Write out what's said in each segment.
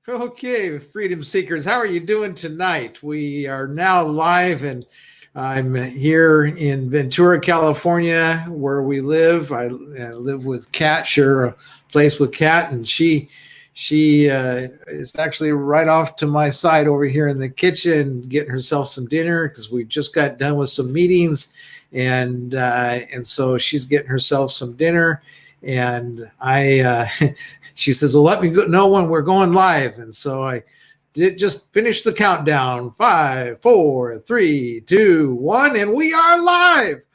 Okay, freedom seekers, how are you doing tonight? We are now live, and I'm here in Ventura, California, where we live. I live with Kat, share a place with Kat, and she is actually right off to my side over here in the kitchen, getting herself some dinner because we just got done with some meetings, and so she's getting herself some dinner, and I. She says, well, let me know when we're going live. And so I did just finish the countdown. 5, 4, 3, 2, 1, and we are live.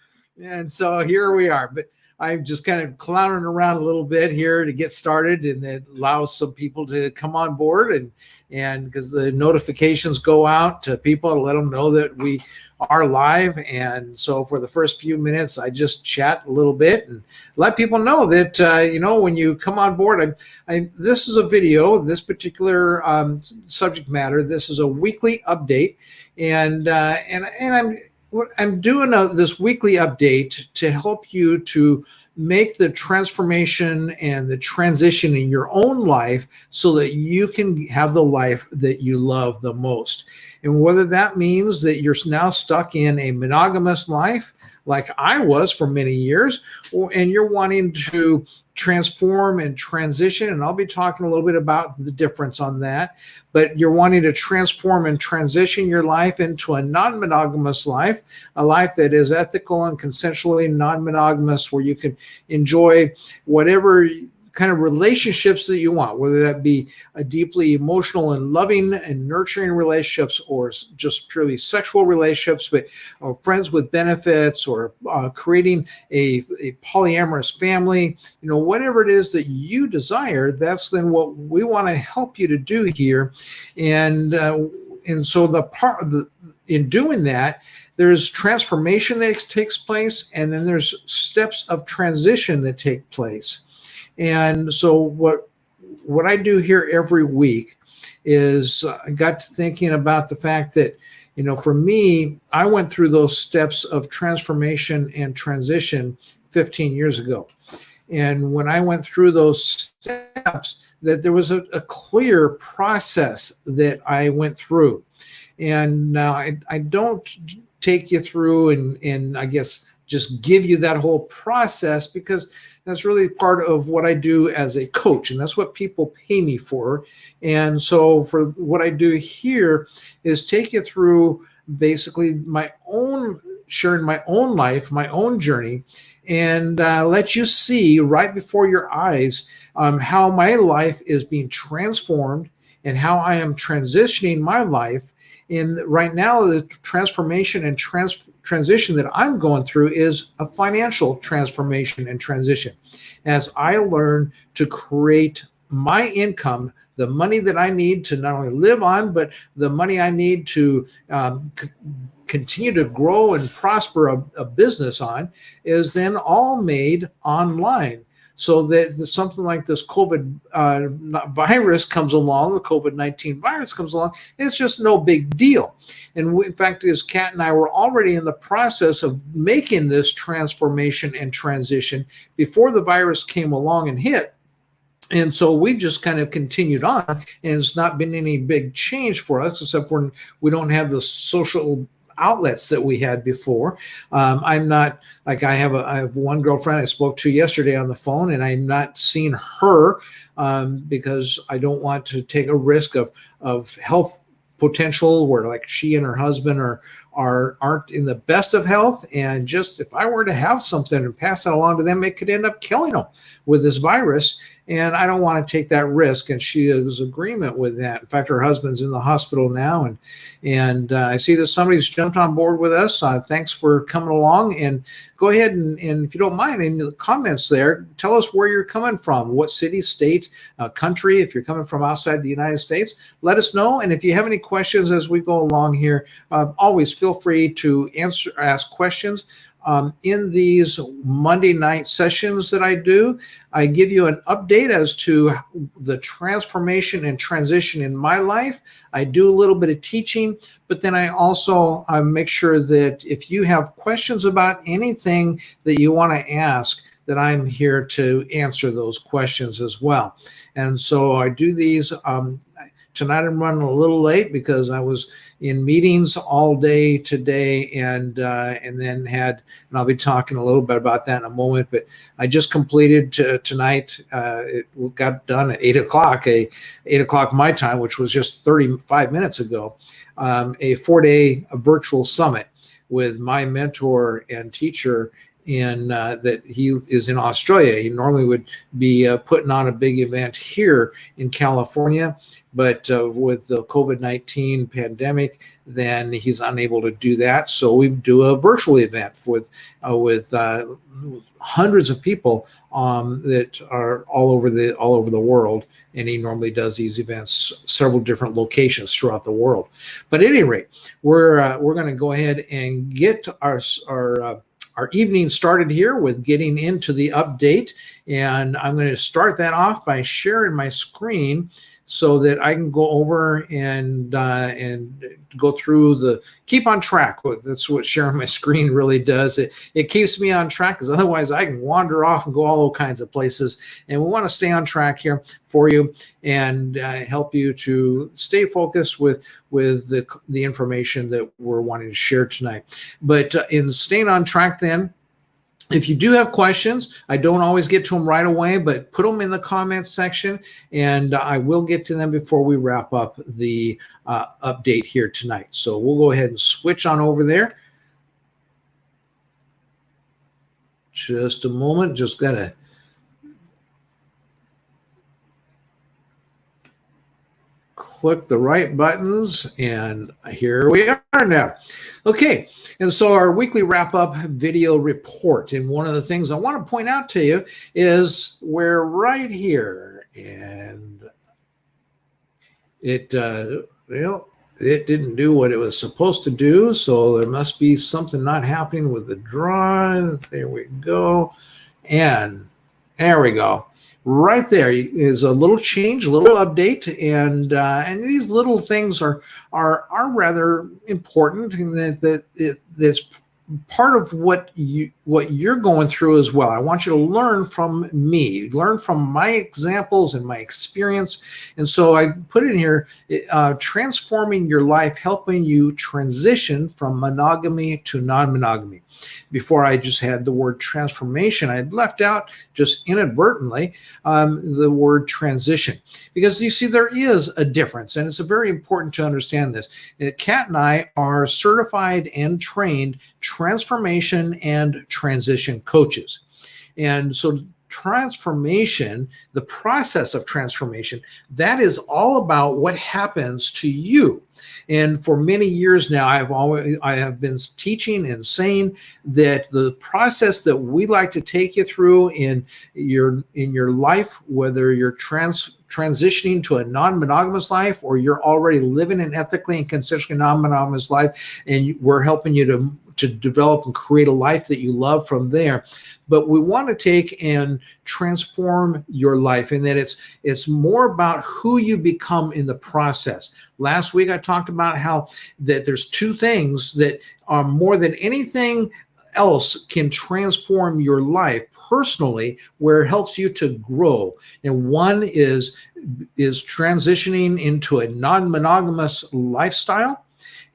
And so here we are. But I'm just kind of clowning around a little bit here to get started, and that allows some people to come on board, and because the notifications go out to people to let them know that we are live. And so for the first few minutes, I just chat a little bit and let people know that when you come on board, this is a video, this particular subject matter. This is a weekly update, and I'm doing this weekly update to help you to make the transformation and the transition in your own life so that you can have the life that you love the most. And whether that means that you're now stuck in a monogamous life, like I was for many years, and you're wanting to transform and transition, and I'll be talking a little bit about the difference on that, but you're wanting to transform and transition your life into a non-monogamous life, a life that is ethical and consensually non-monogamous, where you can enjoy whatever kind of relationships that you want, whether that be a deeply emotional and loving and nurturing relationships, or just purely sexual relationships, but or friends with benefits, or creating a polyamorous family, whatever it is that you desire. That's then what we want to help you to do here. And so in doing that, there's transformation that takes place, and then there's steps of transition that take place. And so what I do here every week is I got to thinking about the fact that, for me, I went through those steps of transformation and transition 15 years ago. And when I went through those steps, that there was a clear process that I went through. And now I don't take you through and I guess just give you that whole process, because that's really part of what I do as a coach, and that's what people pay me for. And so for what I do here is take you through basically sharing my own life, my own journey, and let you see right before your eyes how my life is being transformed and how I am transitioning my life. And right now, the transformation and transition that I'm going through is a financial transformation and transition, as I learn to create my income, the money that I need to not only live on, but the money I need to continue to grow and prosper a business on, is then all made online. So that something like this COVID virus comes along, the COVID-19 virus comes along, it's just no big deal. And in fact, as Kat and I were already in the process of making this transformation and transition before the virus came along and hit. And so we just kind of continued on, and it's not been any big change for us, except for we don't have the social outlets that we had before. I'm not like I have one girlfriend I spoke to yesterday on the phone, and I'm not seeing her because I don't want to take a risk of health potential where like she and her husband aren't in the best of health, and just if I were to have something and pass that along to them, it could end up killing them with this virus. And I don't want to take that risk. And she is agreement with that. In fact, her husband's in the hospital now. And I see that somebody's jumped on board with us. Thanks for coming along. And go ahead and if you don't mind, in the comments there, tell us where you're coming from, what city, state, country. If you're coming from outside the United States, let us know. And if you have any questions as we go along here, always feel free to ask questions. In these Monday night sessions that I do, I give you an update as to the transformation and transition in my life. I do a little bit of teaching, but then I also make sure that if you have questions about anything that you want to ask, that I'm here to answer those questions as well. And so I do these tonight I'm running a little late because I was in meetings all day today, and then and I'll be talking a little bit about that in a moment. But I just completed tonight. It got done at 8:00, 8:00 my time, which was just 35 minutes ago. A 4-day virtual summit with my mentor and teacher that he is in Australia. He normally would be putting on a big event here in California, but with the COVID-19 pandemic, then he's unable to do that. So we do a virtual event with hundreds of people that are all over the world, and he normally does these events several different locations throughout the world. But at any rate, we're going to go ahead and get our evening started here with getting into the update, and I'm going to start that off by sharing my screen so that I can go over and go through keep on track. That's what sharing my screen really does. It keeps me on track, because otherwise I can wander off and go all kinds of places. And we want to stay on track here for you and help you to stay focused with the information that we're wanting to share tonight. But in staying on track then, if you do have questions, I don't always get to them right away, but put them in the comments section, and I will get to them before we wrap up the update here tonight. So we'll go ahead and switch on over there. Just a moment, just got to click the right buttons, and here we are now. Okay, and so our weekly wrap-up video report, and one of the things I want to point out to you is we're right here, and it it didn't do what it was supposed to do, so there must be something not happening with the draw. There we go, and there we go. Right there is a little change, a little update, and these little things are rather important, and that's part of what you're going through as well. I want you to learn from me, learn from my examples and my experience. And so I put in here, transforming your life, helping you transition from monogamy to non-monogamy. Before, I just had the word transformation. I had left out, just inadvertently, the word transition, because you see there is a difference, and it's very important to understand this. Kat and I are certified and trained transformation and transition coaches. And so transformation, the process of transformation, that is all about what happens to you. And for many years now, I have been teaching and saying that the process that we like to take you through in your life, whether you're transitioning to a non-monogamous life, or you're already living an ethically and consensually non-monogamous life, and we're helping you to develop and create a life that you love from there. But we want to take and transform your life, and that it's more about who you become in the process. Last week I talked about how that there's two things that are more than anything else can transform your life personally, where it helps you to grow. And one is transitioning into a non-monogamous lifestyle.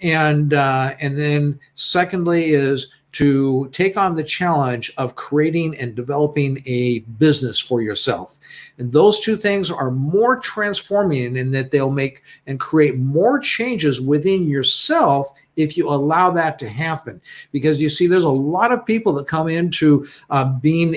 And then secondly is to take on the challenge of creating and developing a business for yourself. And those two things are more transforming in that they'll make and create more changes within yourself if you allow that to happen. Because you see, there's a lot of people that come into being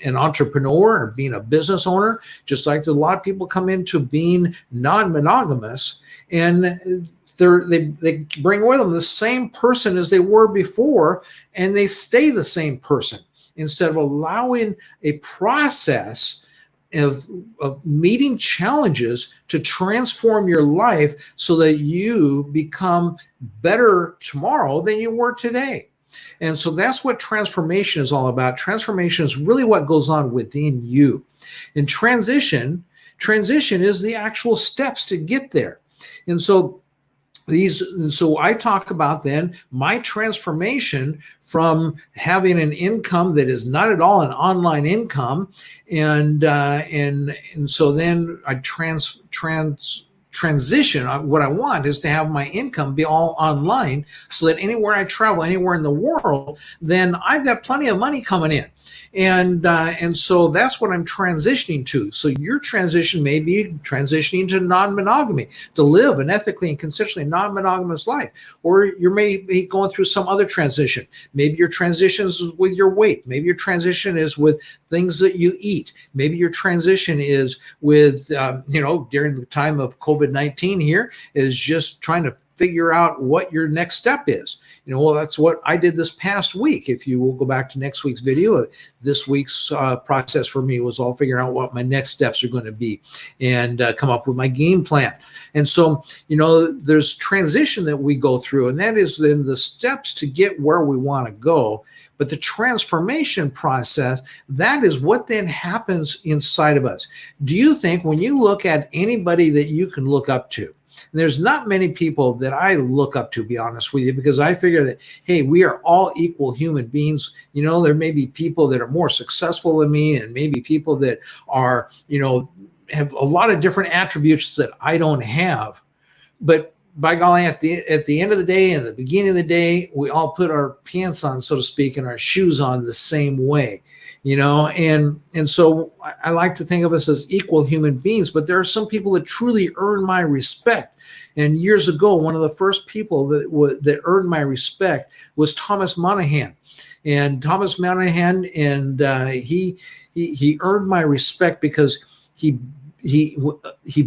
an entrepreneur or being a business owner, just like a lot of people come into being non-monogamous, and they bring with them the same person as they were before, and they stay the same person instead of allowing a process of meeting challenges to transform your life so that you become better tomorrow than you were today. And so that's what transformation is all about. Transformation is really what goes on within you. And transition is the actual steps to get there. And so I talk about then my transformation from having an income that is not at all an online income, and so then I transition. What I want is to have my income be all online so that anywhere I travel, anywhere in the world, then I've got plenty of money coming in. And so that's what I'm transitioning to. So your transition may be transitioning to non-monogamy, to live an ethically and consensually non-monogamous life. Or you may be going through some other transition. Maybe your transition is with your weight. Maybe your transition is with things that you eat. Maybe your transition is with, during the time of COVID-19 here, is just trying to figure out what your next step is. Well, that's what I did this past week. If you will go back to next week's video, this week's process for me was all figuring out what my next steps are going to be and come up with my game plan. And so, there's transition that we go through, and that is then the steps to get where we want to go. But the transformation process, that is what then happens inside of us. Do you think when you look at anybody that you can look up to, and there's not many people that I look up to, be honest with you, because I figure that, hey, we are all equal human beings. There may be people that are more successful than me, and maybe people that are, have a lot of different attributes that I don't have. But by golly, at the end of the day and the beginning of the day, we all put our pants on, so to speak, and our shoes on the same way. And so I like to think of us as equal human beings, but there are some people that truly earn my respect. And years ago, one of the first people that earned my respect was Thomas Monaghan. And Thomas Monaghan, and he earned my respect because he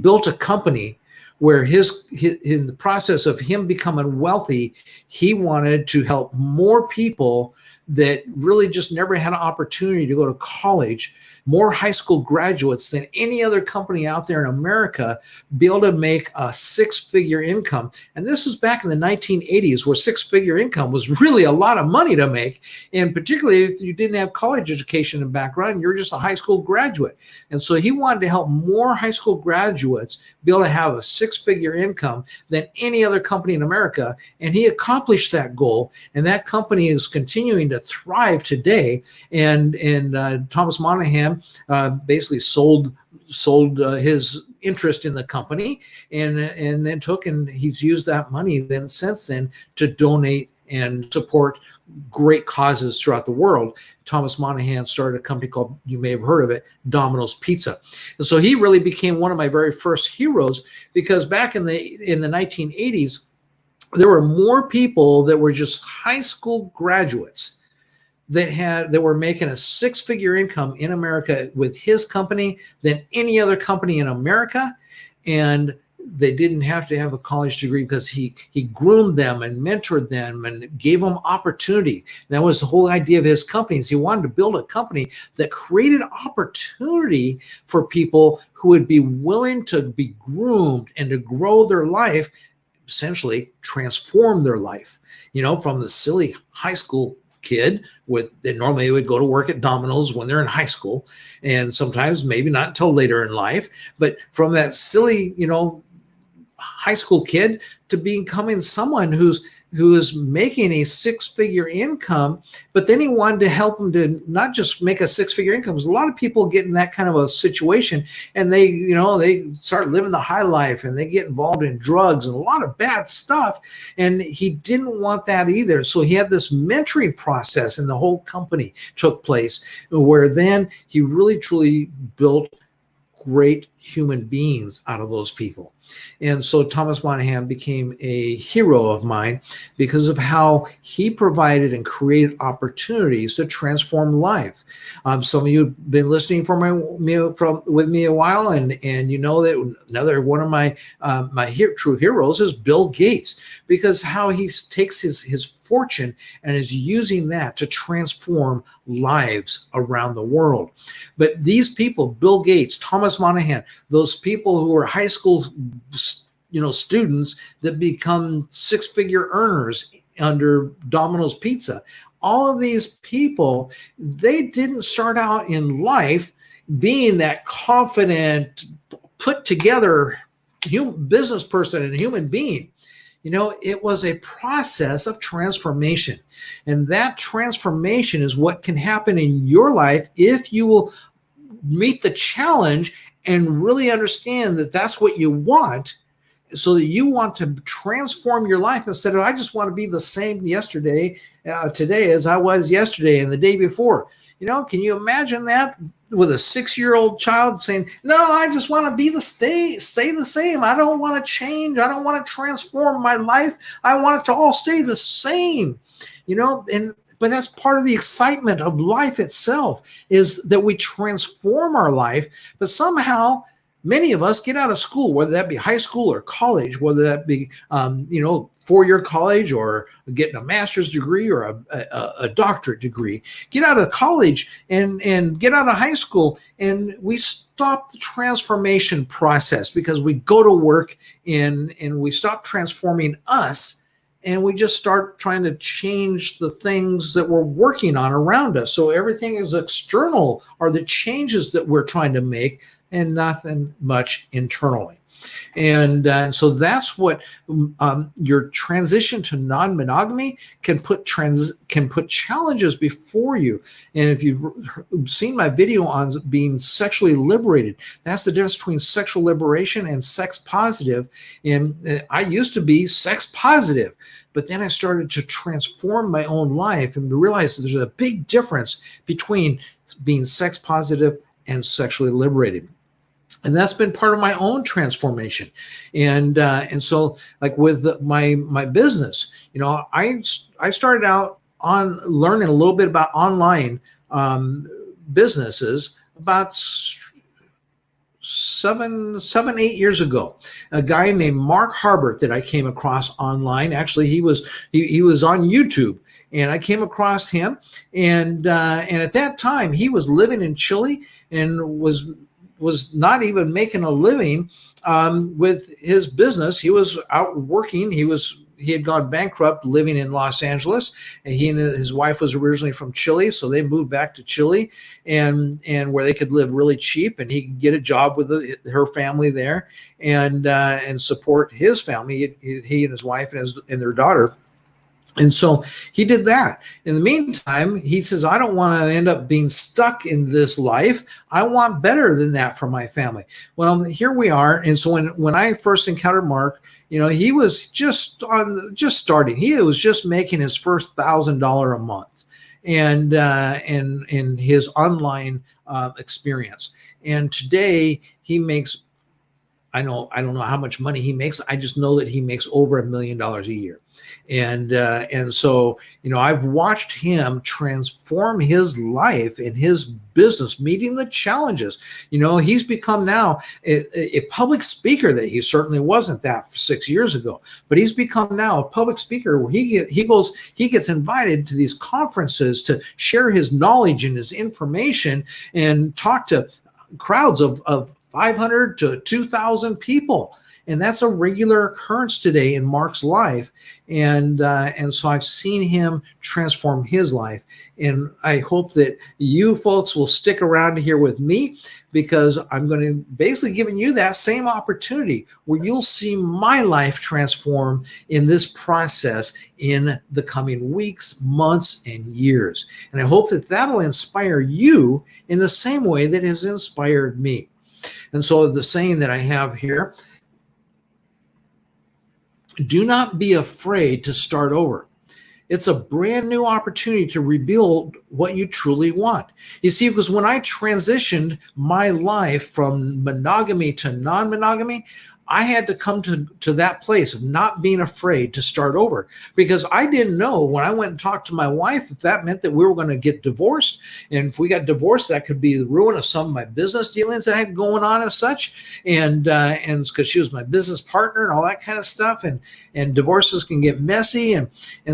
built a company where in the process of him becoming wealthy, he wanted to help more people that really just never had an opportunity to go to college, more high school graduates than any other company out there in America, be able to make a six-figure income. And this was back in the 1980s, where six-figure income was really a lot of money to make. And particularly if you didn't have college education and background, you're just a high school graduate. And so he wanted to help more high school graduates be able to have a six-figure income than any other company in America. And he accomplished that goal. And that company is continuing to thrive today. And Thomas Monaghan basically sold his interest in the company, and then he's used that money since then to donate and support great causes throughout the world. Thomas Monaghan started a company called, you may have heard of it, Domino's Pizza. And so he really became one of my very first heroes, because back in the 1980s, there were more people that were just high school graduates that were making a six-figure income in America with his company than any other company in America. And they didn't have to have a college degree, because he groomed them and mentored them and gave them opportunity. That was the whole idea of his companies. He wanted to build a company that created opportunity for people who would be willing to be groomed and to grow their life, essentially transform their life, from the silly high school kid that normally would go to work at Domino's when they're in high school, and sometimes maybe not until later in life, but from that silly, high school kid to becoming someone who is making a six-figure income. But then he wanted to help him to not just make a six-figure income. There's a lot of people get in that kind of a situation, and they start living the high life, and they get involved in drugs and a lot of bad stuff. And he didn't want that either. So he had this mentoring process, and the whole company took place, where then he really truly built great human beings out of those people. And so Thomas Monaghan became a hero of mine because of how he provided and created opportunities to transform life. Some of you have been listening with me a while, and you know that another one of my true heroes is Bill Gates, because how he takes his fortune and is using that to transform lives around the world. But these people, Bill Gates, Thomas Monaghan, those people who are high school students that become six-figure earners under Domino's Pizza, all of these people, they didn't start out in life being that confident, put together business person and human being. It was a process of transformation. And that transformation is what can happen in your life if you will meet the challenge and really understand that that's what you want. so that you want to transform your life instead of, I just want to be the same today as I was yesterday and the day before. Can you imagine that with a 6-year-old child saying, no, I just want to stay the same. I don't want to change. I don't want to transform my life. I want it to all stay the same, but that's part of the excitement of life itself, is that we transform our life. But somehow many of us get out of school, whether that be high school or college, whether that be, 4-year college or getting a master's degree or a doctorate degree, get out of college and get out of high school, and we stop the transformation process because we go to work and we stop transforming us. And we just start trying to change the things that we're working on around us. So everything is external, are the changes that we're trying to make, and nothing much internally. And so that's what your transition to non-monogamy can put challenges before you. And if you've seen my video on being sexually liberated, that's the difference between sexual liberation and sex positive. And I used to be sex positive, but then I started to transform my own life and realize that there's a big difference between being sex positive and sexually liberated. And that's been part of my own transformation. And so, like with my business, I started out on learning a little bit about online businesses about 8 years ago. A guy named Mark Harbert that I came across online. Actually, he was on YouTube. And I came across him, and at that time he was living in Chile and was not even making a living with his business. He was out working. He had gone bankrupt living in Los Angeles, and he and his wife was originally from Chile, so they moved back to Chile, and where they could live really cheap, and he could get a job with her family there, and support his family. He and his wife and their daughter. And so he did that. In the meantime, he says, I don't want to end up being stuck in this life. I want better than that for my family. Well, here we are. And so when I first encountered Mark, he was just starting. He was just making his first $1,000 a month, and in his online experience. And today he makes, I don't know how much money he makes. I just know that he makes over $1 million a year. And so, I've watched him transform his life and his business, meeting the challenges. He's become now a public speaker that he certainly wasn't that 6 years ago, but he's become now a public speaker where he gets invited to these conferences to share his knowledge and his information and talk to crowds of 500 to 2,000 people. And that's a regular occurrence today in Mark's life. And so I've seen him transform his life. And I hope that you folks will stick around here with me, because I'm going to basically giving you that same opportunity where you'll see my life transform in this process in the coming weeks, months, and years. And I hope that that'll inspire you in the same way that has inspired me. And so the saying that I have here, do not be afraid to start over. It's a brand new opportunity to rebuild what you truly want. You see, because when I transitioned my life from monogamy to non-monogamy, I had to come to that place of not being afraid to start over, because I didn't know when I went and talked to my wife if that meant that we were going to get divorced. And if we got divorced, that could be the ruin of some of my business dealings that I had going on as such. And because she was my business partner and all that kind of stuff. And divorces can get messy. And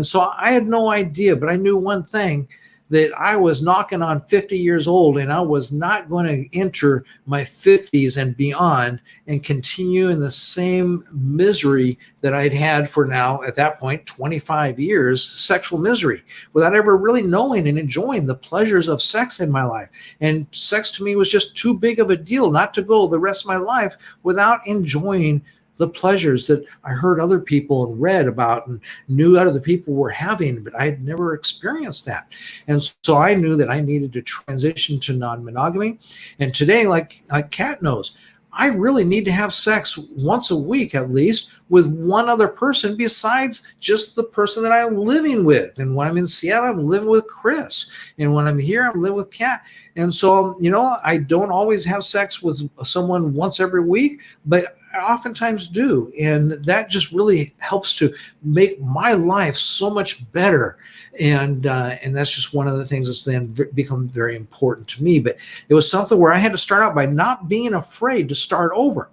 so I had no idea, but I knew one thing, that I was knocking on 50 years old, and I was not going to enter my 50s and beyond and continue in the same misery that I'd had for now, at that point, 25 years, sexual misery, without ever really knowing and enjoying the pleasures of sex in my life. And sex to me was just too big of a deal not to go the rest of my life without enjoying the pleasures that I heard other people and read about and knew other people were having, but I had never experienced that. And so I knew that I needed to transition to non-monogamy. And today, like Kat knows, I really need to have sex once a week at least with one other person besides just the person that I'm living with. And when I'm in Seattle, I'm living with Chris. And when I'm here, I'm living with Kat. And so, I don't always have sex with someone once every week, but I oftentimes do. And that just really helps to make my life so much better. And that's just one of the things that's then become very important to me. But it was something where I had to start out by not being afraid to start over.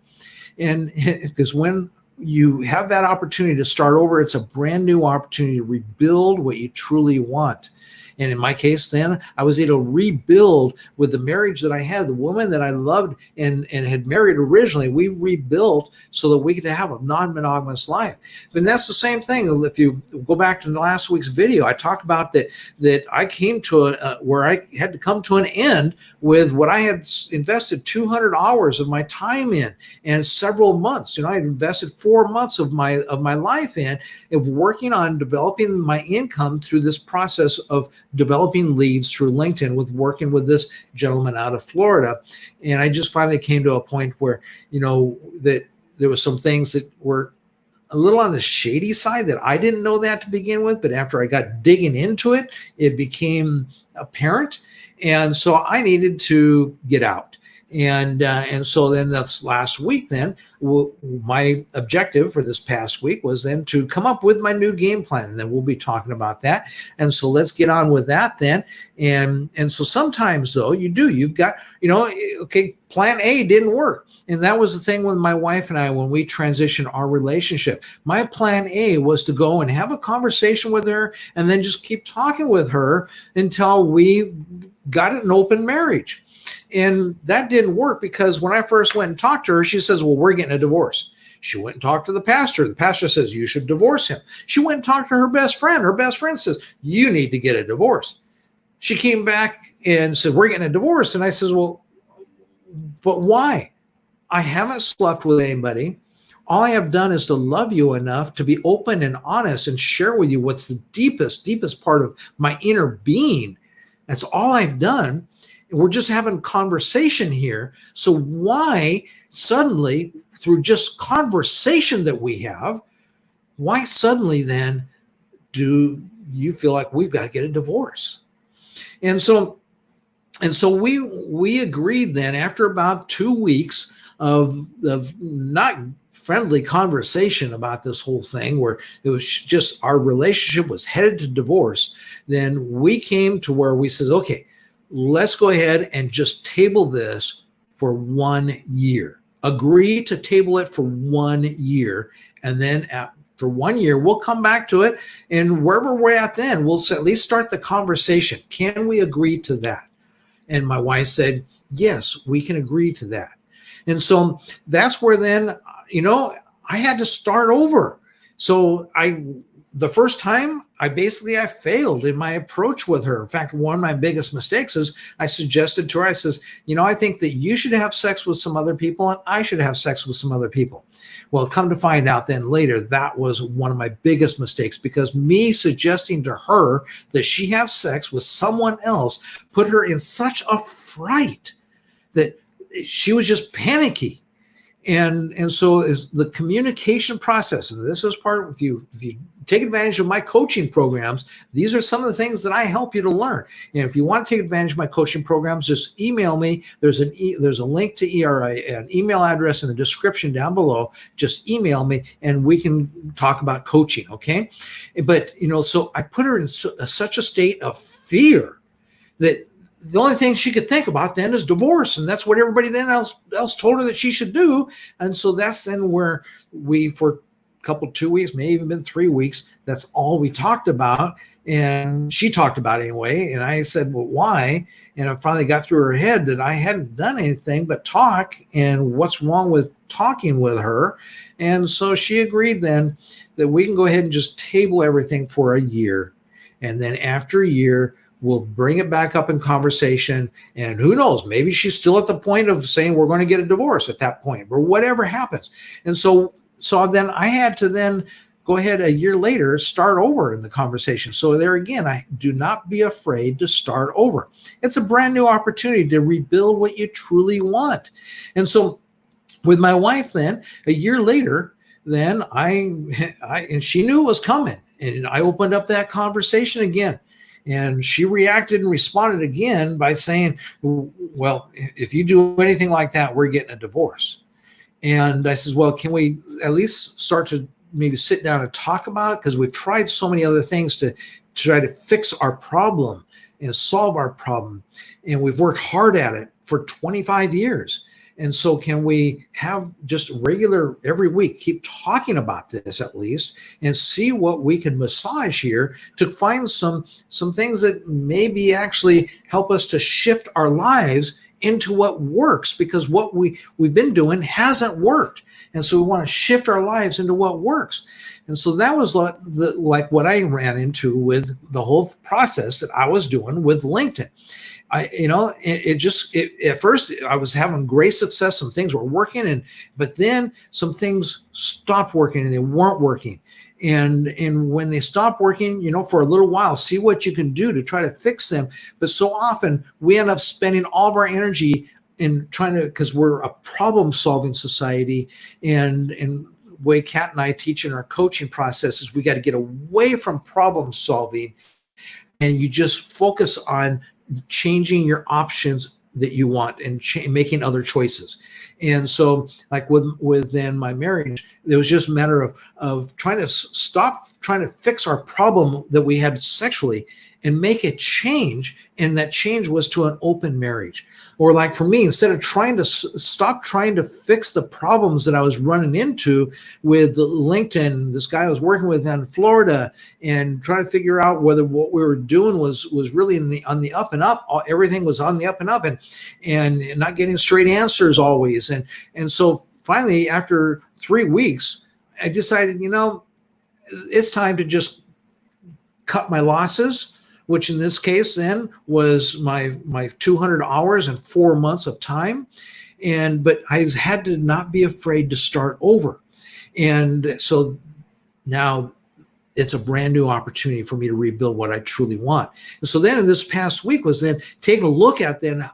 And because when you have that opportunity to start over, it's a brand new opportunity to rebuild what you truly want. And in my case, then I was able to rebuild with the marriage that I had, the woman that I loved and had married originally. We rebuilt so that we could have a non-monogamous life. And that's the same thing. If you go back to last week's video, I talked about that I came to where I had to come to an end with what I had invested 200 hours of my time in and several months. I had invested 4 months of my life in of working on developing my income through this process of developing leads through LinkedIn with working with this gentleman out of Florida. And I just finally came to a point where, that there was some things that were a little on the shady side that I didn't know that to begin with. But after I got digging into it, it became apparent. And so I needed to get out. And so then that's last week then, my objective for this past week was then to come up with my new game plan. And then we'll be talking about that. And so let's get on with that then. And so sometimes though, you've got, okay, plan A didn't work. And that was the thing with my wife and I, when we transitioned our relationship. My plan A was to go and have a conversation with her and then just keep talking with her until we got an open marriage. And that didn't work because when I first went and talked to her, she says, well, we're getting a divorce. She went and talked to the pastor. The pastor says, you should divorce him. She went and talked to her best friend. Her best friend says, you need to get a divorce. She came back and said, we're getting a divorce. And I says, well, but why? I haven't slept with anybody. All I have done is to love you enough to be open and honest and share with you what's the deepest part of my inner being. That's all I've done. We're just having conversation here. So why suddenly, through just conversation that we have, why suddenly then do you feel like we've got to get a divorce? And so we agreed then after about 2 weeks of not friendly conversation about this whole thing, where it was just our relationship was headed to divorce, then we came to where we said, okay, let's go ahead and just table this for 1 year. Agree to table it for 1 year. And then for 1 year, we'll come back to it. And wherever we're at then, we'll at least start the conversation. Can we agree to that? And my wife said, yes, we can agree to that. And so that's where then, I had to start over. So the first time I failed in my approach with her. In fact, one of my biggest mistakes is I suggested to her, I says, I think that you should have sex with some other people and I should have sex with some other people. Well, come to find out then later, that was one of my biggest mistakes, because me suggesting to her that she have sex with someone else put her in such a fright that she was just panicky. And so is the communication process. And this is part, if you take advantage of my coaching programs, these are some of the things that I help you to learn. And if you want to take advantage of my coaching programs, just email me. There's a link to an email address in the description down below. Just email me and we can talk about coaching. Okay. But, so I put her in such a state of fear that the only thing she could think about then is divorce. And that's what everybody then else told her that she should do. And so that's then where we, for a couple, 2 weeks, maybe even been 3 weeks, that's all we talked about. And she talked about it anyway. And I said, well, why? And I finally got through her head that I hadn't done anything but talk, and what's wrong with talking with her. And so she agreed then that we can go ahead and just table everything for a year. And then after a year, we'll bring it back up in conversation, and who knows, maybe she's still at the point of saying we're going to get a divorce at that point, or whatever happens. And so then I had to then go ahead a year later, start over in the conversation. So there again, I do not be afraid to start over. It's a brand new opportunity to rebuild what you truly want. And so with my wife, then a year later, then I and she knew it was coming, and I opened up that conversation again, and she reacted and responded again by saying, well, if you do anything like that, we're getting a divorce. And I says, well, can we at least start to maybe sit down and talk about it? Because we've tried so many other things to try to fix our problem and solve our problem, and we've worked hard at it for 25 years. And so can we have just regular every week, keep talking about this at least, and see what we can massage here to find some things that maybe actually help us to shift our lives into what works, because what we've been doing hasn't worked. And so we want to shift our lives into what works. And so that was like what I ran into with the whole process that I was doing with LinkedIn. At first I was having great success. Some things were working, but then some things stopped working and they weren't working. And when they stop working, for a little while, see what you can do to try to fix them. But so often we end up spending all of our energy in trying to, because we're a problem solving society, and way Kat and I teach in our coaching processes, we got to get away from problem solving, and you just focus on changing your options that you want and making other choices. And so like with then my marriage, it was just a matter of trying to stop trying to fix our problem that we had sexually and make a change. And that change was to an open marriage. Or like for me, instead of trying to stop trying to fix the problems that I was running into with LinkedIn, this guy I was working with in Florida, and trying to figure out whether what we were doing was really on the up and up. Everything was on the up and up, and not getting straight answers always. And so finally, after 3 weeks, I decided, it's time to just cut my losses, which in this case then was my 200 hours and 4 months of time. But I had to not be afraid to start over. And so now it's a brand new opportunity for me to rebuild what I truly want. And so then in this past week was then taking a look at then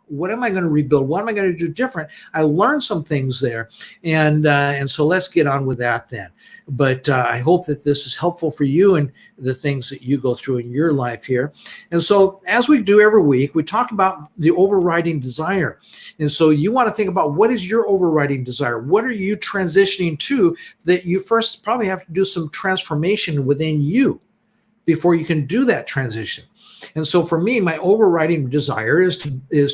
what am I going to rebuild? What am I going to do different? I learned some things there. And so let's get on with that then. But I hope that this is helpful for you and the things that you go through in your life here. And so as we do every week, we talk about the overriding desire. And so you want to think about, what is your overriding desire? What are you transitioning to that you first probably have to do some transformation within you before you can do that transition? And so for me, my overriding desire is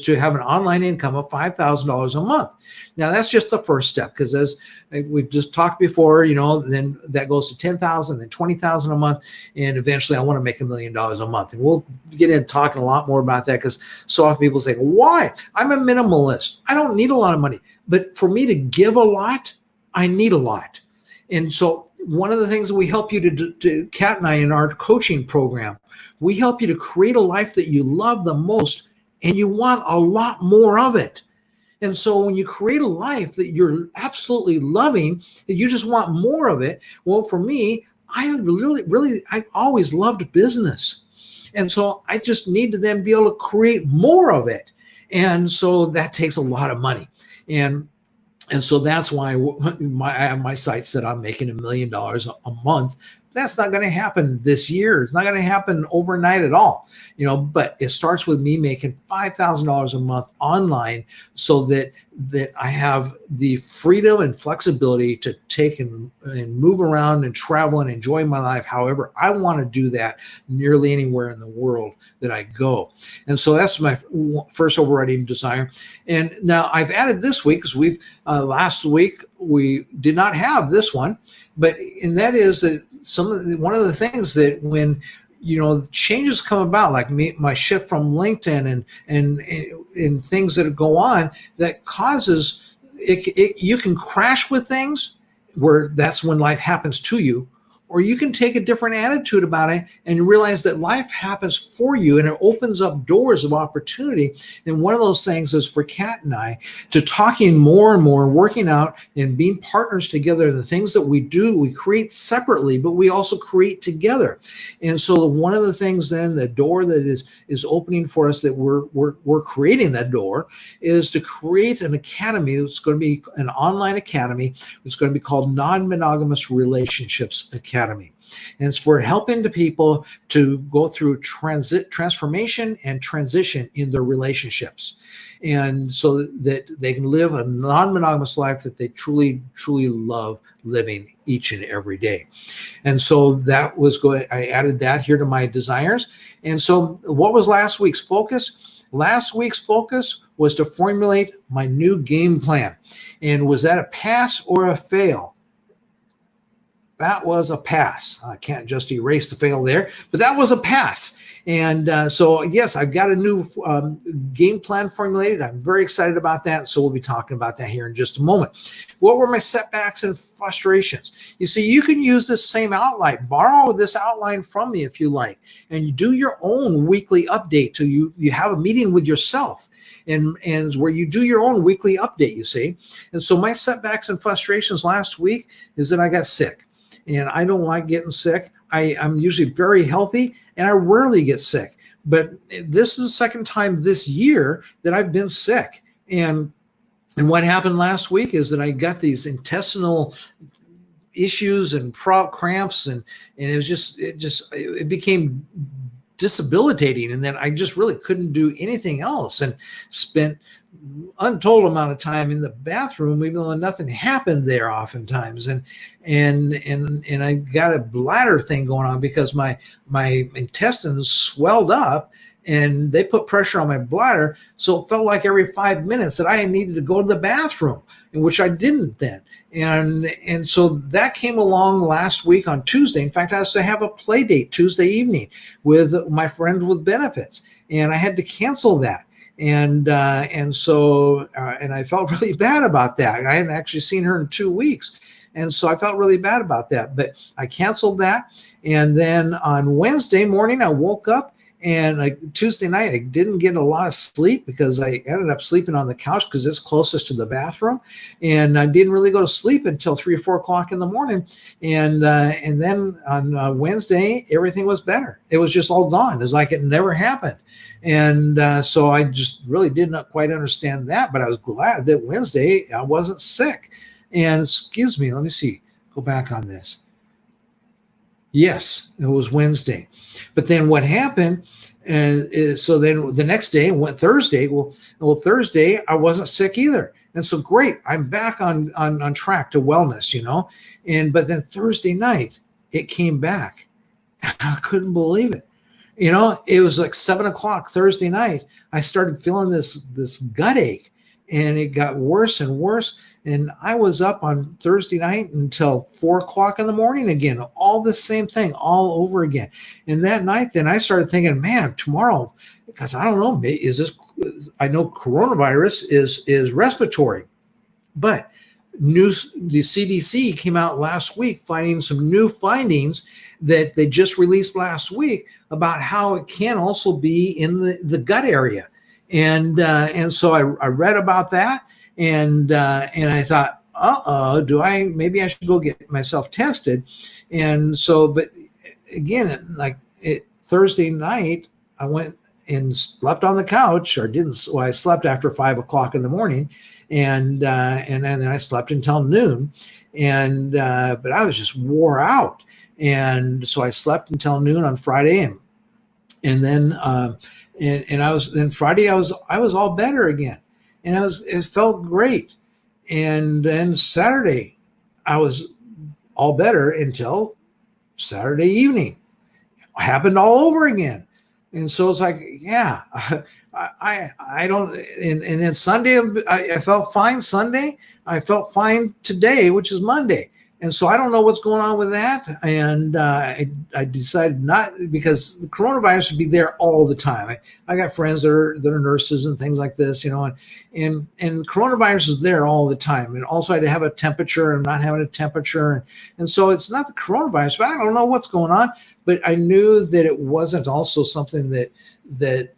to have an online income of $5,000 a month. Now that's just the first step, because as we've just talked before, then that goes to 10,000, then 20,000 a month, and eventually I want to make $1 million a month. And we'll get into talking a lot more about that, because so often people say, why? I'm a minimalist. I don't need a lot of money. But for me to give a lot, I need a lot. And so one of the things that we help you to do, Kat and I, in our coaching program, we help you to create a life that you love the most and you want a lot more of it. And so when you create a life that you're absolutely loving, that you just want more of it, well, for me, I always loved business. And so I just need to then be able to create more of it. And so that takes a lot of money. And so that's why I have my sights set on making $1 million a month. That's not going to happen this year. It's not going to happen overnight at all, but it starts with me making $5,000 a month online, so that I have the freedom and flexibility to take and move around and travel and enjoy my life however I want to do that, nearly anywhere in the world that I go. And so that's my first overriding desire. And now I've added this week, because last week we did not have this one, and that is that one of the things that when changes come about, like my shift from LinkedIn and things that go on, that causes it, you can crash with things where that's when life happens to you, or you can take a different attitude about it and realize that life happens for you and it opens up doors of opportunity. And one of those things is for Kat and I to talking more and more, working out and being partners together. The things that we do, we create separately, but we also create together. And so one of the things then, the door that is opening for us, that we're creating that door, is to create an academy. It's going to be an online academy. It's going to be called Non-Monogamous Relationships Academy. And it's for helping the people to go through transformation and transition in their relationships. And so that they can live a non-monogamous life that they truly, truly love living each and every day. And so that was good. I added that here to my desires. And so what was last week's focus? Last week's focus was to formulate my new game plan. And was that a pass or a fail? That was a pass. I can't just erase the fail there, but that was a pass. And so, yes, I've got a new game plan formulated. I'm very excited about that. So we'll be talking about that here in just a moment. What were my setbacks and frustrations? You see, you can use this same outline, borrow this outline from me if you like, and you do your own weekly update till you have a meeting with yourself. And where you do your own weekly update, you see. And so my setbacks and frustrations last week is that I got sick. And I don't like getting sick. I'm usually very healthy and I rarely get sick. But this is the second time this year that I've been sick. And what happened last week is that I got these intestinal issues and cramps, and it became disabilitating. And then I just really couldn't do anything else, and spent untold amount of time in the bathroom, even though nothing happened there oftentimes. And I got a bladder thing going on because my intestines swelled up and they put pressure on my bladder. So it felt like every 5 minutes that I needed to go to the bathroom, in which I didn't then. And so that came along last week on Tuesday. In fact, I was to have a play date Tuesday evening with my friend with benefits, and I had to cancel that. And so I felt really bad about that. I hadn't actually seen her in 2 weeks. And so I felt really bad about that, but I canceled that. And then on Wednesday morning, I woke up, and Tuesday night, I didn't get a lot of sleep because I ended up sleeping on the couch because it's closest to the bathroom. And I didn't really go to sleep until 3 or 4 o'clock in the morning. And then on Wednesday, everything was better. It was just all gone. It was like it never happened. And so I just really did not quite understand that, but I was glad that Wednesday I wasn't sick. And excuse me, let me see, go back on this. Yes, it was Wednesday. But then what happened, so then the next day, went Thursday. Well, Thursday, I wasn't sick either. And so great, I'm back on track to wellness, but then Thursday night, it came back. I couldn't believe it. It was like 7 o'clock Thursday night. I started feeling this gut ache, and it got worse and worse. And I was up on Thursday night until 4 o'clock in the morning again, all the same thing all over again. And that night, then I started thinking, man, tomorrow, because I don't know, I know coronavirus is respiratory, but the CDC came out last week finding some new findings that they just released last week about how it can also be in the gut area. And so I read about that. And I thought, maybe I should go get myself tested. And so, but again, Thursday night, I went and slept on the couch, I slept after 5 o'clock in the morning, and then I slept until noon, but I was just wore out. And so I slept until noon on Friday, and then Friday I was all better again. And it felt great. And then Saturday, I was all better until Saturday evening. It happened all over again. And so it's like, yeah, I don't, and then Sunday, I felt fine Sunday. I felt fine today, which is Monday. And so I don't know what's going on with that. And I decided not, because the coronavirus would be there all the time. I got friends that are nurses and things like this, and the coronavirus is there all the time. And also I had to have a temperature, and not having a temperature. And so it's not the coronavirus, but I don't know what's going on. But I knew that it wasn't also something that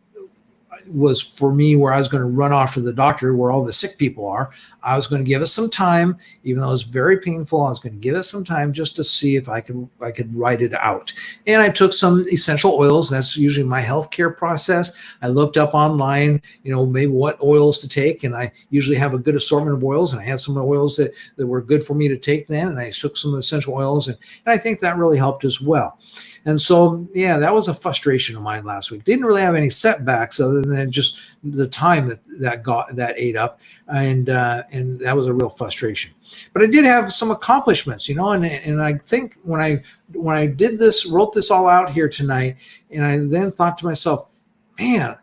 was for me, where I was going to run off to the doctor where all the sick people are. I was going to give it some time, even though it was very painful. I was going to give it some time just to see if I could write it out. And I took some essential oils. That's usually my healthcare process. I looked up online, maybe what oils to take. And I usually have a good assortment of oils. And I had some oils that were good for me to take then. And I took some essential oils. And I think that really helped as well. And so, yeah, that was a frustration of mine last week. Didn't really have any setbacks other than just the time that ate up, and that was a real frustration. But I did have some accomplishments, and I think when I did this, wrote this all out here tonight, and I then thought to myself, man,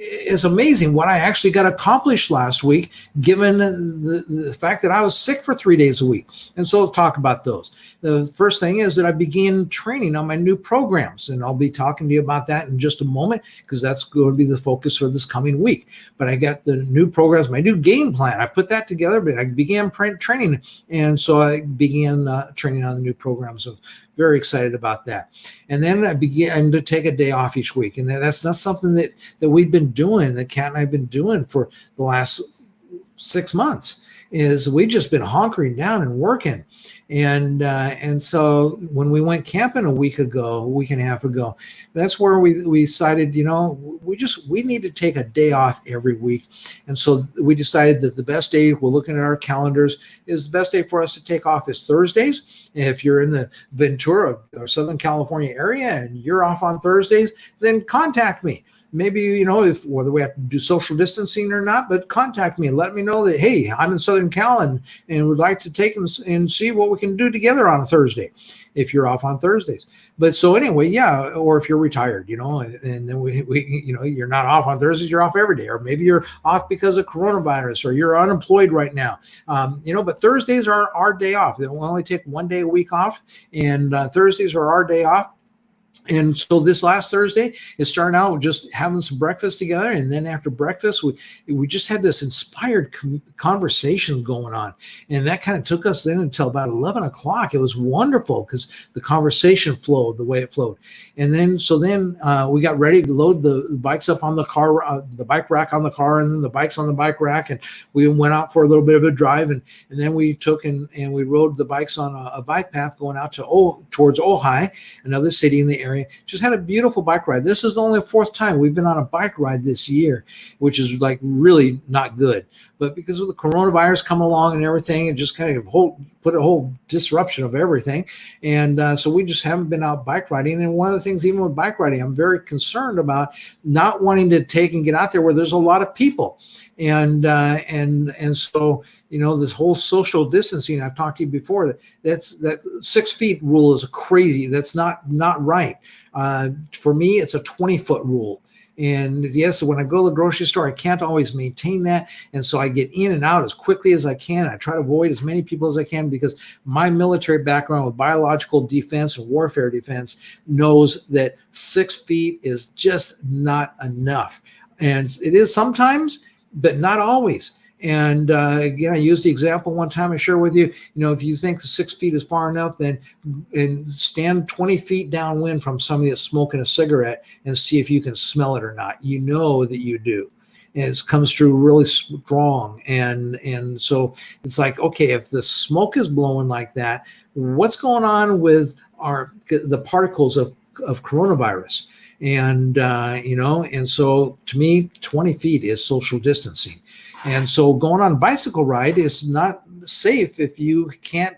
it's amazing what I actually got accomplished last week, given the fact that I was sick for 3 days a week. And so I'll talk about those. The first thing is that I began training on my new programs, and I'll be talking to you about that in just a moment, because that's going to be the focus for this coming week. But I got the new programs, my new game plan. I put that together, but I began training. And so I began training on the new programs. So very excited about that. And then I began to take a day off each week. And that's not something that we've been doing, that Kat and I have been doing for the last 6 months, is we just been hunkering down and working. And so when we went camping a week and a half ago, that's where we decided, we need to take a day off every week. And so we decided that the best day, we're looking at our calendars, is the best day for us to take off is Thursdays. If you're in the Ventura or Southern California area and you're off on Thursdays, then contact me. Maybe, if whether we have to do social distancing or not, but contact me and let me know that, hey, I'm in Southern Cal and would like to take and see what we can do together on a Thursday, if you're off on Thursdays. But so anyway, yeah, or if you're retired, and then we you're not off on Thursdays, you're off every day, or maybe you're off because of coronavirus, or you're unemployed right now. But Thursdays are our day off. They will only take 1 day a week off, and Thursdays are our day off. And so this last Thursday, it started out with just having some breakfast together. And then after breakfast, we just had this inspired conversation going on. And that kind of took us then until about 11 o'clock. It was wonderful because the conversation flowed the way it flowed. And then we got ready to load the bikes up on the car, the bike rack on the car, and then the bikes on the bike rack. And we went out for a little bit of a drive. And then we took and we rode the bikes on a bike path going out towards Ojai, another city in the area. Just had a beautiful bike ride. This is only the 4th time we've been on a bike ride this year, which is like really not good. But because of the coronavirus coming along and everything, it just kind of put a whole disruption of everything. And so we just haven't been out bike riding. And one of the things, even with bike riding, I'm very concerned about not wanting to take and get out there where there's a lot of people. And so, this whole social distancing, I've talked to you before, that 6 feet rule is crazy. That's not right. For me, it's a 20-foot rule. And yes, when I go to the grocery store, I can't always maintain that. And so I get in and out as quickly as I can. I try to avoid as many people as I can, because my military background with biological defense and warfare defense knows that 6 feet is just not enough. And it is sometimes, but not always. And again, I used the example one time I shared with you, if you think the 6 feet is far enough, then stand 20 feet downwind from somebody that's smoking a cigarette and see if you can smell it or not. You know that you do. And it comes through really strong. And so it's like, okay, if the smoke is blowing like that, what's going on with the particles of coronavirus? And, and so to me, 20 feet is social distancing. And so going on a bicycle ride is not safe if you can't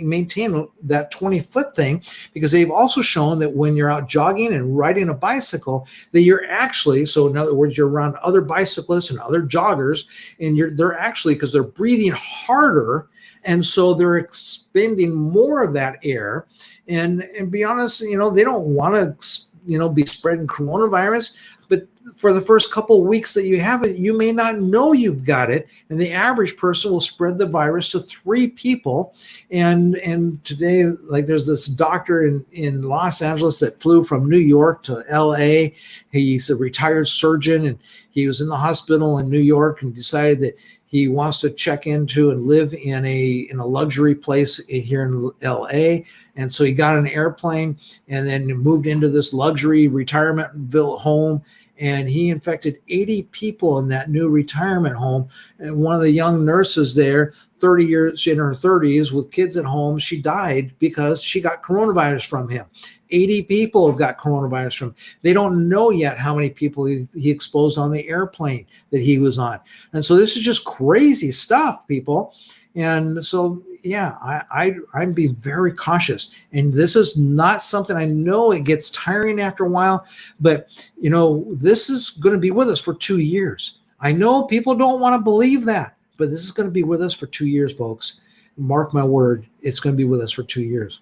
maintain that 20-foot thing, because they've also shown that when you're out jogging and riding a bicycle, that you're actually, so in other words, you're around other bicyclists and other joggers, and they're actually, because they're breathing harder, and so they're expending more of that air. And be honest, they don't want to, be spreading coronavirus, but for the first couple of weeks that you have it, you may not know you've got it. And the average person will spread the virus to 3 people. And today, like there's this doctor in Los Angeles that flew from New York to LA. He's a retired surgeon, and he was in the hospital in New York and decided that he wants to check into and live in a luxury place here in LA. And so he got on an airplane and then moved into this luxury retirement home. And he infected 80 people in that new retirement home. And one of the young nurses there, 30 years in her 30s with kids at home, she died because she got coronavirus from him. 80 people have got coronavirus from him. They don't know yet how many people he exposed on the airplane that he was on. And so this is just crazy stuff, people. And so, yeah, I'm being very cautious. And this is not something, I know it gets tiring after a while, but, you know, this is going to be with us for 2 years. I know people don't want to believe that, but this is going to be with us for 2 years, folks. Mark my word, it's going to be with us for 2 years.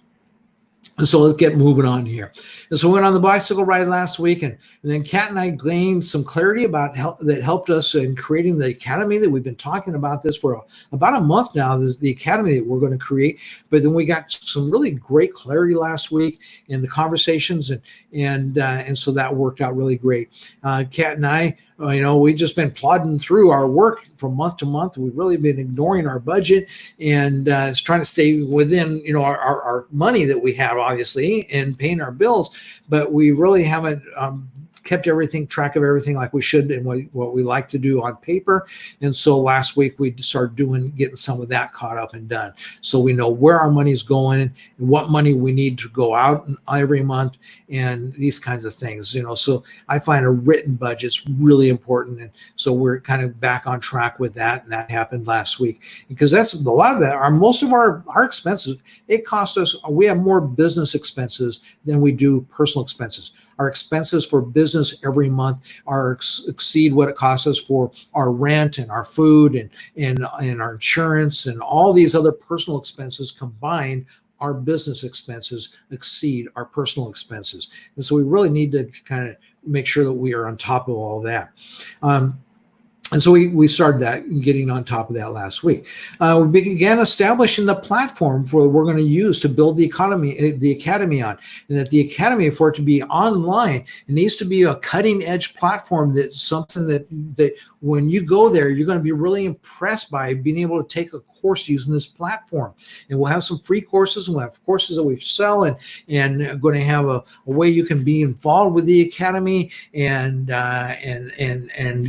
And so let's get moving on here. And so we went on the bicycle ride last week, and then Kat and I gained some clarity about that helped us in creating the academy that we've been talking about this for about a month now. This is the academy that we're going to create. But then we got some really great clarity last week in the conversations, and so that worked out really great. Kat and I, you know, we've just been plodding through our work from month to month. We've really been ignoring our budget and it's trying to stay within, you know, our money that we have, obviously, and paying our bills. But we really haven't kept track of everything like we should and what we like to do on paper. And so last week we started getting some of that caught up and done. So we know where our money's going and what money we need to go out every month and these kinds of things, you know. So I find a written budget's really important. And so we're kind of back on track with that. And that happened last week because that's a lot of that. Most of our expenses, it costs us, we have more business expenses than we do personal expenses. Our expenses for business every month exceed what it costs us for our rent and our food and our insurance and all these other personal expenses combined. Our business expenses exceed our personal expenses. And so we really need to kind of make sure that we are on top of all that. And so we started that and getting on top of that last week. We began establishing the platform for we're going to use to build the academy on, and that the academy, for it to be online, it needs to be a cutting edge platform. That's something that when you go there, you're going to be really impressed by being able to take a course using this platform. And we'll have some free courses, and we'll have courses that we sell, and going to have a way you can be involved with the academy and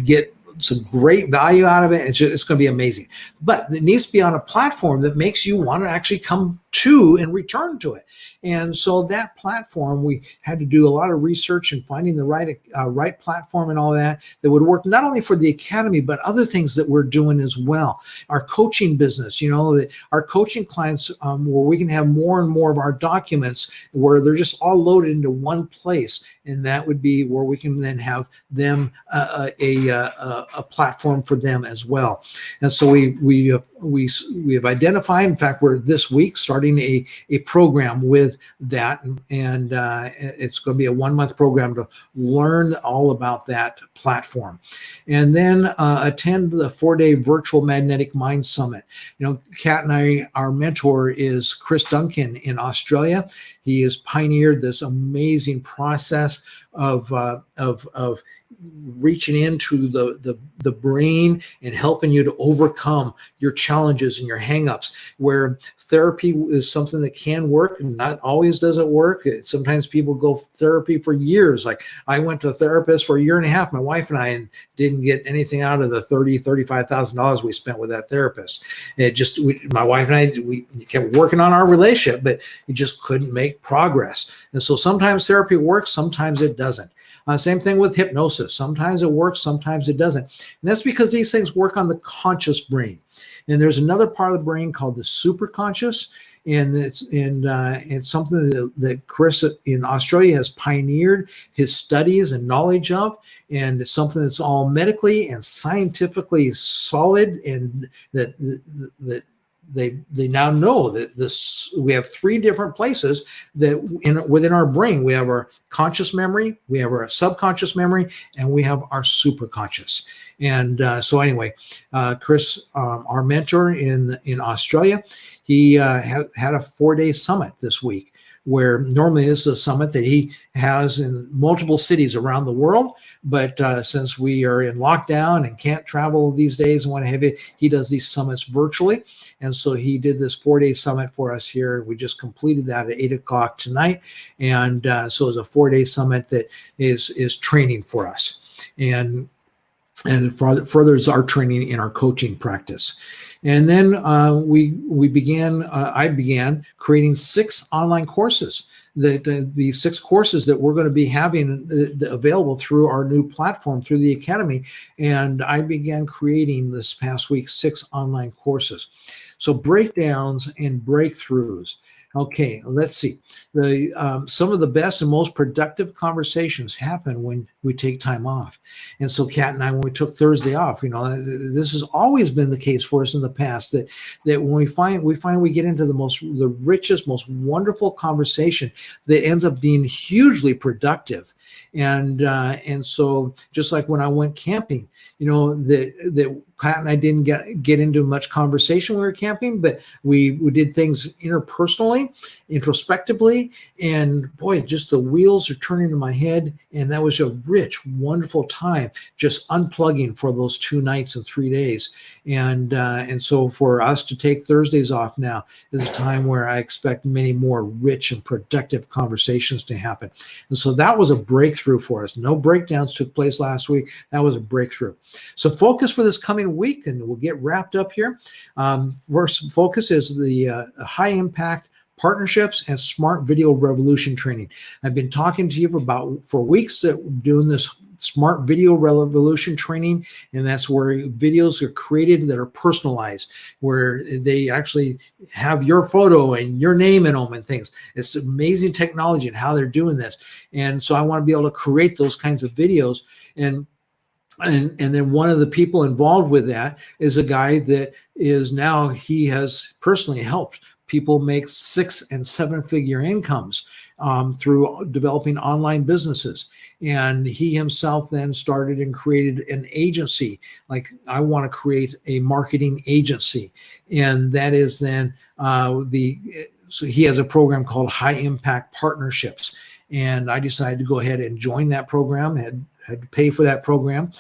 get some great value out of it. It's going to be amazing, but it needs to be on a platform that makes you want to actually come to and return to it. And so that platform, we had to do a lot of research and finding the right platform and all that would work not only for the academy, but other things that we're doing as well. Our coaching business, you know, our coaching clients, where we can have more and more of our documents where they're just all loaded into one place. And that would be where we can then have them a platform for them as well. And so we have identified, in fact, we're this week starting a program with that, and it's going to be a 1-month program to learn all about that platform, and then attend the 4-day virtual Magnetic Mind Summit. You know, Kat and I, our mentor is Chris Duncan in Australia. He has pioneered this amazing process of reaching into the brain and helping you to overcome your challenges and your hangups, where therapy is something that can work and not always does it work. Sometimes people go therapy for years. Like I went to a therapist for 1.5 years, my wife and I, and didn't get anything out of the $35,000 we spent with that therapist. My wife and I, we kept working on our relationship, but it just couldn't make progress. And so sometimes therapy works, sometimes it doesn't. Same thing with hypnosis. Sometimes it works, sometimes it doesn't. And that's because these things work on the conscious brain. And there's another part of the brain called the superconscious. And it's something that Chris in Australia has pioneered his studies and knowledge of. And it's something that's all medically and scientifically solid, and that they now know that we have 3 different places that within our brain. We have our conscious memory, we have our subconscious memory, and we have our superconscious. And so anyway, Chris, our mentor in Australia, he had a 4-day summit this week, where normally this is a summit that he has in multiple cities around the world. But since we are in lockdown and can't travel these days and what have you, he does these summits virtually. And so he did this 4-day summit for us here. We just completed that at 8 o'clock tonight. And so it's a 4-day summit that is training for us. And furthers our training in our coaching practice. And then I began creating 6 online courses. The 6 courses that we're going to be having available through our new platform, through the Academy. And I began creating this past week 6 online courses. So breakdowns and breakthroughs. Okay, let's see. Some of the best and most productive conversations happen when we take time off. And so Kat and I, when we took Thursday off, this has always been the case for us in the past, that when we find we get into the richest, most wonderful conversation that ends up being hugely productive. And so just like when I went camping, that Kat and I didn't get into much conversation when we were camping, but we did things interpersonally, introspectively, and boy, just the wheels are turning in my head. And that was a rich, wonderful time, just unplugging for those 2 nights and 3 days. And so for us to take Thursdays off now is a time where I expect many more rich and productive conversations to happen. And so that was a breakthrough for us. No breakdowns took place last week. That was a breakthrough. So focus for this coming week, and we'll get wrapped up here. First focus is the high impact partnerships and smart video revolution training. I've been talking to you for weeks doing this smart video revolution training, and that's where videos are created that are personalized, where they actually have your photo and your name in them and things. It's amazing technology and how they're doing this. And so I want to be able to create those kinds of videos. And then one of the people involved with that is a guy that is now, he has personally helped people make 6- and 7-figure incomes through developing online businesses. And he himself then started and created an agency. Like, I want to create a marketing agency. And that is then so he has a program called High Impact Partnerships. And I decided to go ahead and join that program, had to pay for that program.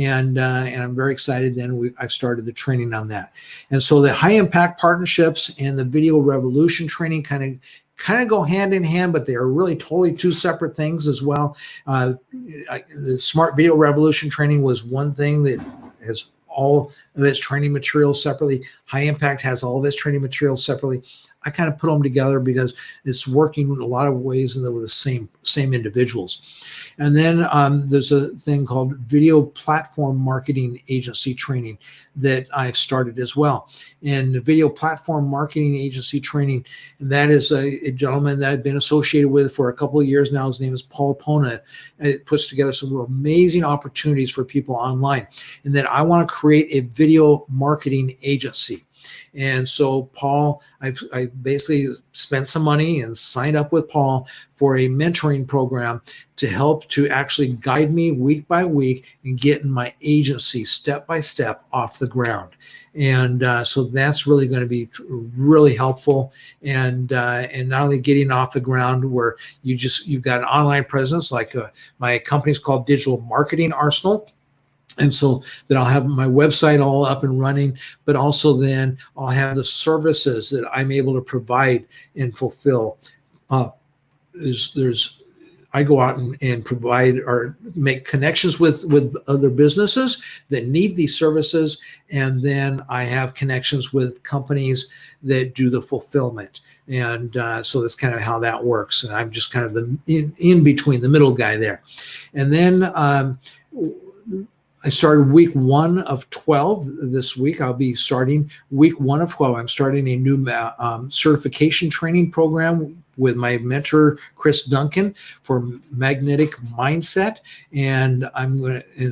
And I'm very excited. Then I've started the training on that. And so the high impact partnerships and the video revolution training kind of go hand in hand, but they are really totally 2 separate things as well. The smart video revolution training was one thing that has all of its training materials separately. High impact has all of its training materials separately. I kind of put them together because it's working in a lot of ways and with the same individuals. And then there's a thing called Video Platform Marketing Agency Training that I've started as well. And the Video Platform Marketing Agency Training, that is a gentleman that I've been associated with for a couple of years now. His name is Paul Pona. It puts together some amazing opportunities for people online. And then I want to create a video marketing agency. And so Paul, I basically spent some money and signed up with Paul for a mentoring program to help to actually guide me week by week and getting my agency step by step off the ground. And so that's really going to be really helpful. And not only getting off the ground where you've got an online presence, like my company's called Digital Marketing Arsenal. And so then I'll have my website all up and running, but also then I'll have the services that I'm able to provide and fulfill. I go out and provide or make connections with other businesses that need these services. And then I have connections with companies that do the fulfillment. And so that's kind of how that works. And I'm just kind of the in between, the middle guy there. And then I started week 1 of 12 this week. I'll be starting week 1 of 12. I'm starting a new certification training program with my mentor, Chris Duncan, for magnetic mindset. And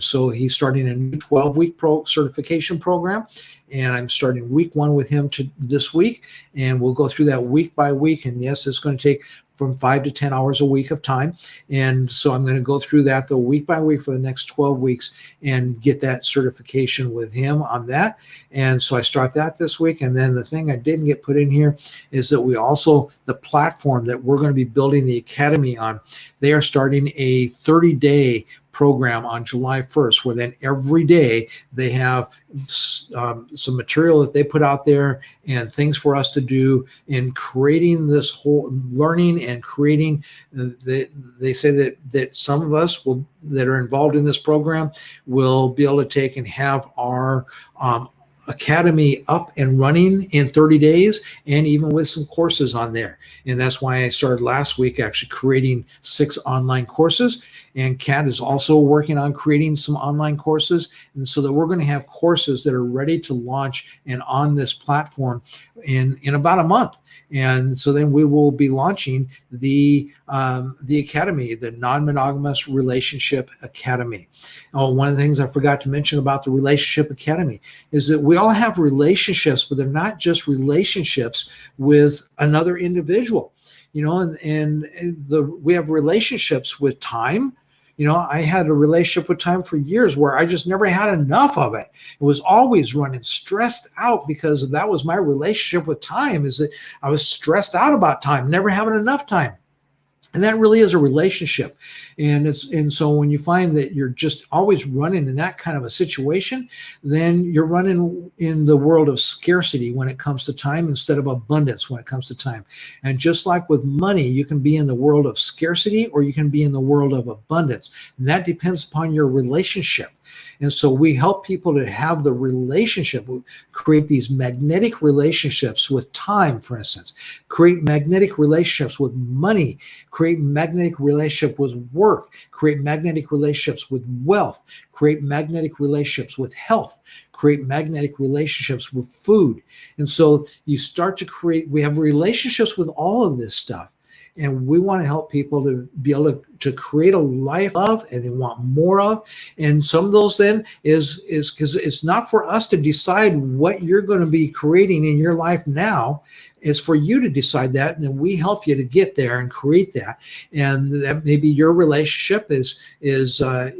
so he's starting a new 12-week certification program. And I'm starting week 1 with him this week. And we'll go through that week by week. And yes, it's going to take from 5 to 10 hours a week of time. And so I'm going to go through that the week by week for the next 12 weeks and get that certification with him on that. And so I start that this week. And then the thing I didn't get put in here is that we also, the platform that we're going to be building the academy on, they are starting a 30-day program on July 1st, where then every day they have some material that they put out there and things for us to do in creating this whole learning and creating. They say that some of us that are involved in this program will be able to take and have our academy up and running in 30 days, and even with some courses on there. And that's why I started last week actually creating 6 online courses. And Kat is also working on creating some online courses. And so that we're going to have courses that are ready to launch and on this platform in about a month. And so then we will be launching the academy, the Non-Monogamous Relationship Academy. One of the things I forgot to mention about the Relationship Academy is that we all have relationships, but they're not just relationships with another individual. We have relationships with time. I had a relationship with time for years where I just never had enough of it. It was always running stressed out because that was my relationship with time, is that I was stressed out about time, never having enough time. And that really is a relationship. And so when you find that you're just always running in that kind of a situation, then you're running in the world of scarcity when it comes to time instead of abundance when it comes to time. And just like with money, you can be in the world of scarcity or you can be in the world of abundance. And that depends upon your relationship. And so we help people to have the relationship, create these magnetic relationships with time, for instance, create magnetic relationships with money, create magnetic relationship with work, create magnetic relationships with wealth, create magnetic relationships with health, create magnetic relationships with food. And so you start to we have relationships with all of this stuff. And we want to help people to be able to create a life of, and they want more of. And some of those then is because it's not for us to decide what you're going to be creating in your life now. It's for you to decide that, and then we help you to get there and create that. And that maybe your relationship is as I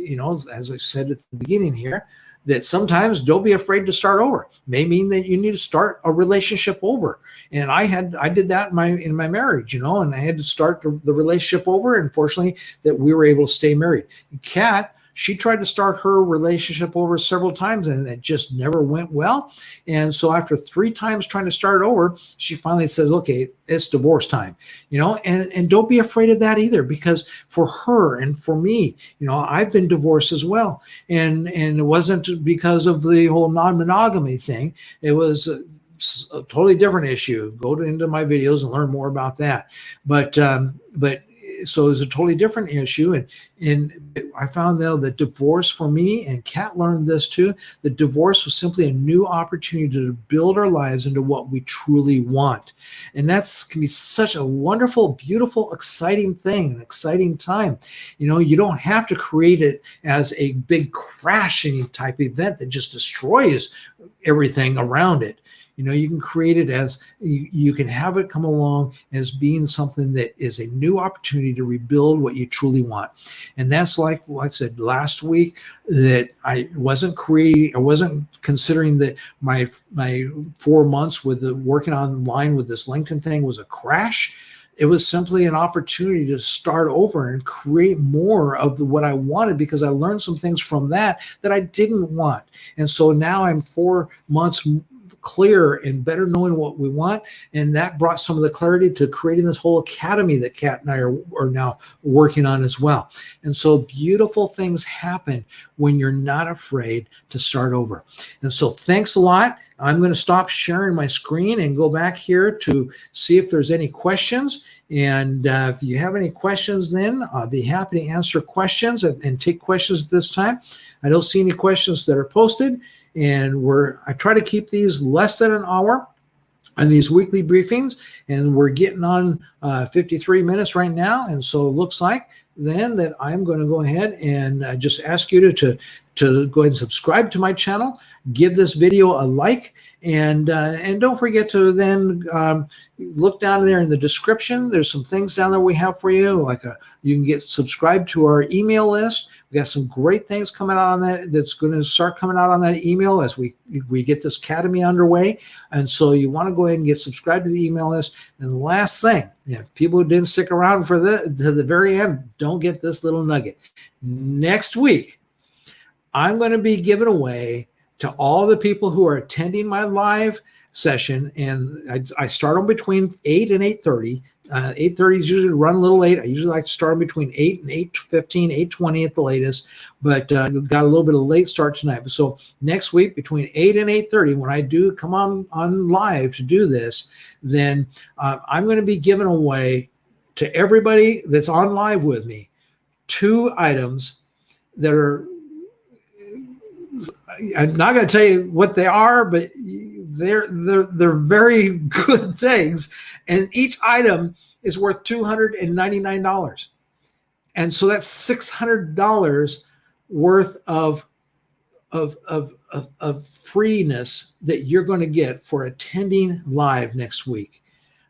said at the beginning here, that sometimes don't be afraid to start over. May mean that you need to start a relationship over. And I did that in my marriage, and I had to start the relationship over. And fortunately that we were able to stay married. Kat, she tried to start her relationship over several times and it just never went well. And so after 3 times trying to start over, she finally says, okay, it's divorce time, and don't be afraid of that either, because for her and for me, I've been divorced as well. And it wasn't because of the whole non-monogamy thing. It was a totally different issue. Go into my videos and learn more about that. But so it's a totally different issue. And I found though that divorce for me, and Kat learned this too, that divorce was simply a new opportunity to build our lives into what we truly want. And can be such a wonderful, beautiful, exciting thing, an exciting time. You don't have to create it as a big crashing type event that just destroys everything around it. You can create it as you can have it come along as being something that is a new opportunity to rebuild what you truly want. And that's like what I said last week, that I wasn't considering that my 4 months with working online with this LinkedIn thing was a crash. It was simply an opportunity to start over and create more of what I wanted, because I learned some things from that I didn't want. And so now I'm 4 months clearer and better knowing what we want. And that brought some of the clarity to creating this whole academy that Kat and I are now working on as well. And so beautiful things happen when you're not afraid to start over. And so thanks a lot. I'm going to stop sharing my screen and go back here to see if there's any questions. And if you have any questions, then I'll be happy to answer questions and take questions at this time. I don't see any questions that are posted. And I try to keep these less than an hour. on these weekly briefings, and we're getting on 53 minutes right now. And so it looks like then that I'm going to go ahead and just ask you to go ahead and subscribe to my channel, give this video a like, and don't forget to then look down there in the description. There's some things down there we have for you, like you can get subscribed to our email list. We got some great things coming out on that. That's going to start coming out on that email as we get this academy underway. And so you want to go ahead and get subscribed to the email list. And the last thing, people who didn't stick around to the very end, don't get this little nugget. Next week, I'm going to be giving away to all the people who are attending my live session, and I start them between 8 and 8:30. 8:30 is usually run a little late. I usually like to start them between 8 and 8:15, 8:20 at the latest, but got a little bit of a late start tonight. So next week between 8 and 8:30, when I do come on live to do this, then I'm going to be giving away to everybody that's on live with me 2 items that are, I'm not going to tell you what they are, but they're very good things, and each item is worth $299, and so that's $600 worth of freeness that you're going to get for attending live next week.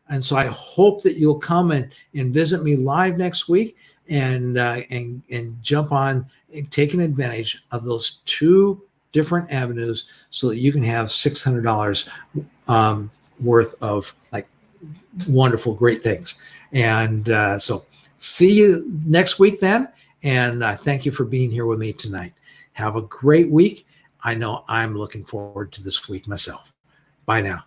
And so I hope that you'll come and visit me live next week and jump on and taking advantage of those 2 different avenues so that you can have $600 worth of like wonderful, great things. And so see you next week then. And thank you for being here with me tonight. Have a great week. I know I'm looking forward to this week myself. Bye now.